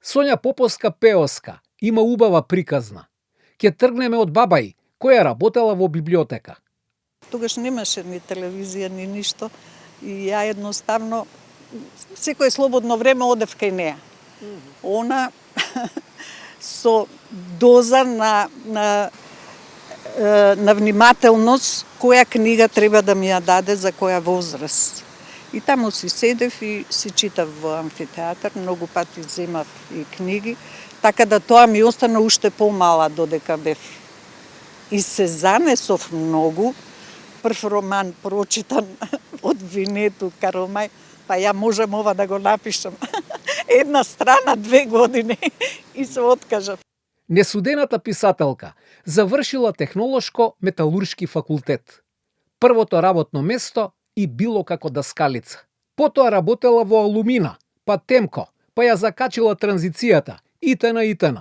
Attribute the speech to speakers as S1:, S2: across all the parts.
S1: Сонја Поповска Пеоска има убава приказна. Ќе тргнеме од баба ѝ, која работела во библиотека.
S2: Тогаш немаше ни телевизија, ни ништо. И ја едноставно, секое слободно време одев кај неа. Она со доза на внимателност, која книга треба да ми ја даде за која возраст. И таму си седев и си читав во амфитеатар, многу пати земав и книги, така да тоа ми остана уште помала додека бев. И се занесов многу. Прв роман прочитан од Винету Каромај, па ја можам ова да го напишам. Една страна, 2 години и се откажав.
S1: Несудената писателка завршила технолошко-металуршки факултет. Првото работно место и било како даскалица. Потоа работела во Алумина, па Темко, па ја закачила транзицијата, итн.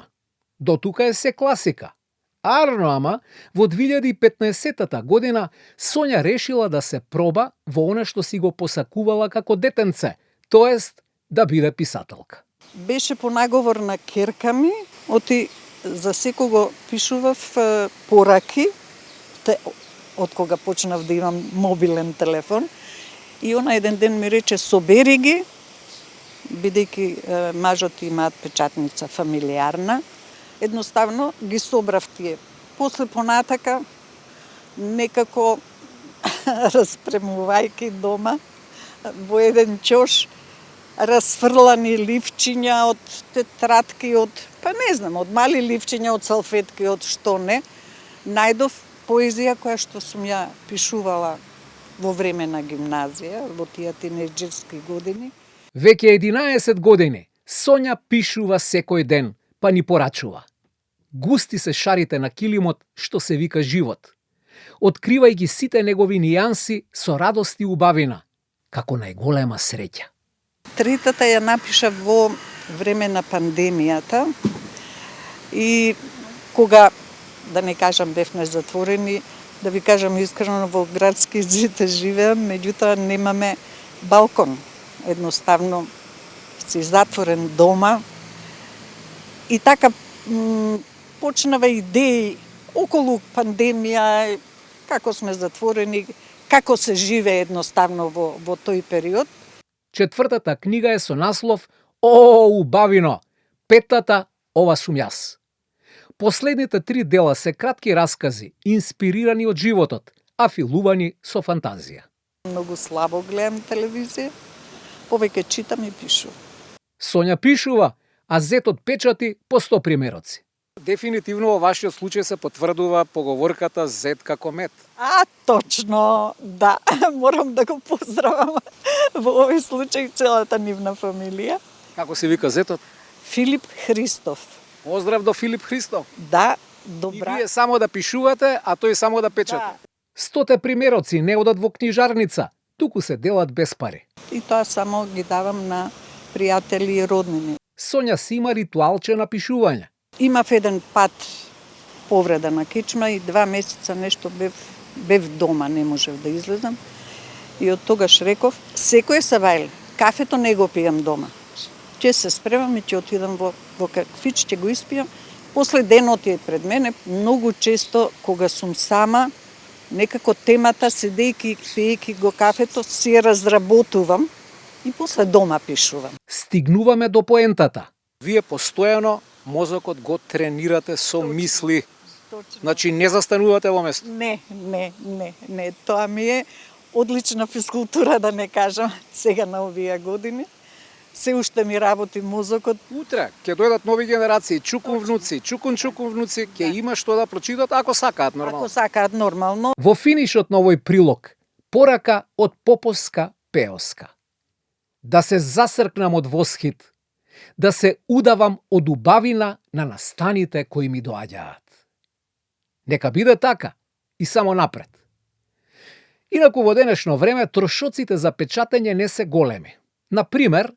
S1: До тука е се класика. Арно ама, во 2015 година Сонја решила да се проба во она што си го посакувала како детенце, тоест да биде писателка.
S2: Беше по наговор на ќерка ми, за секого пишував пораки, од кога почнав да имам мобилен телефон, и она еден ден ми рече собери ги, бидејќи мажот имаат печатница фамилиарна. Едноставно ги собрав тие. После понатака, некако распремувајќи дома, во еден ќош, расфрлани ливчиња од тетратки, па не знам, од мали ливчиња, од салфетки, од што не, најдов поезија која што сум ја пишувала во време на гимназија, во тие тинејџерски години.
S1: Веќе 11 години Сонја пишува секој ден, па ни порачува. Густи се шарите на килимот што се вика живот. Откривајќи сите негови нијанси со радост и убавина, како најголема среќа.
S2: Третата ја напишав во време на пандемијата и кога, да не кажам, бевме затворени, да ви кажам искрено, во градски зид живеам, меѓутоа немаме балкон. Едноставно си затворен дома и така почнава идеи околу пандемија, како сме затворени, како се живее едноставно во тој период.
S1: Четвртата книга е со наслов О, убавино! Петтата Ова сум јас. Последните 3 дела се кратки раскази, инспирирани од животот, афилувани со фантазија.
S2: Многу слабо гледам телевизија, повеќе читам и пишувам.
S1: Сонја пишува, а зетот печати по 100 примероци. Дефинитивно во вашиот случај се потврдува поговорката зет како мед.
S2: Точно, да. Морам да го поздравам во овој случај целата нивна фамилија.
S1: Како се вика зетот?
S2: Филип Христов.
S1: Поздрав до Филип Христов.
S2: Да, добра.
S1: И вие само да пишувате, а тој само да печате. Да. 100 примероци не одат во книжарница, туку се делат без пари.
S2: И тоа само ги давам на пријатели и роднини.
S1: Сонја си има ритуалче на пишување.
S2: Имав еден пат повреда на кичма и 2 месеца нешто бев дома, не можев да излезам. И од тогаш реков, секој сабајле, кафето не го пијам дома. Ќе се спремам и ќе отидам во кафич, ќе го испијам. После денот е пред мене, многу често кога сум сама, некако темата, седејќи, пиејќи го кафето, си ја разработувам и после дома пишувам.
S1: Стигнуваме до поентата. Вие постојано мозокот го тренирате со мисли.
S2: Точно.
S1: Значи не застанувате во место.
S2: Не. Тоа ми е одлична физкултура, да не кажам, сега на овие години. Се уште ми работи мозокот.
S1: Утре ќе дојдат нови генерации, чукун внуци, ќе има што да прочитат ако сакаат нормално.
S2: Ако сакаат нормално.
S1: Во финишот на овој прилог, порака од Поповска Пеоска. Да се засркнам од восхит, да се удавам од убавина на настаните кои ми доаѓаат. Нека биде така и само напред. Инаку во денешно време трошоците за печатење не се големи. Например,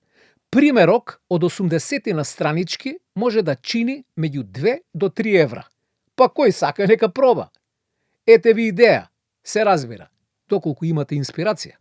S1: примерок од 80 на странички може да чини меѓу 2 до 3 евра. Па кој сака нека проба. Ете ви идеја, се разбира, доколку имате инспирација.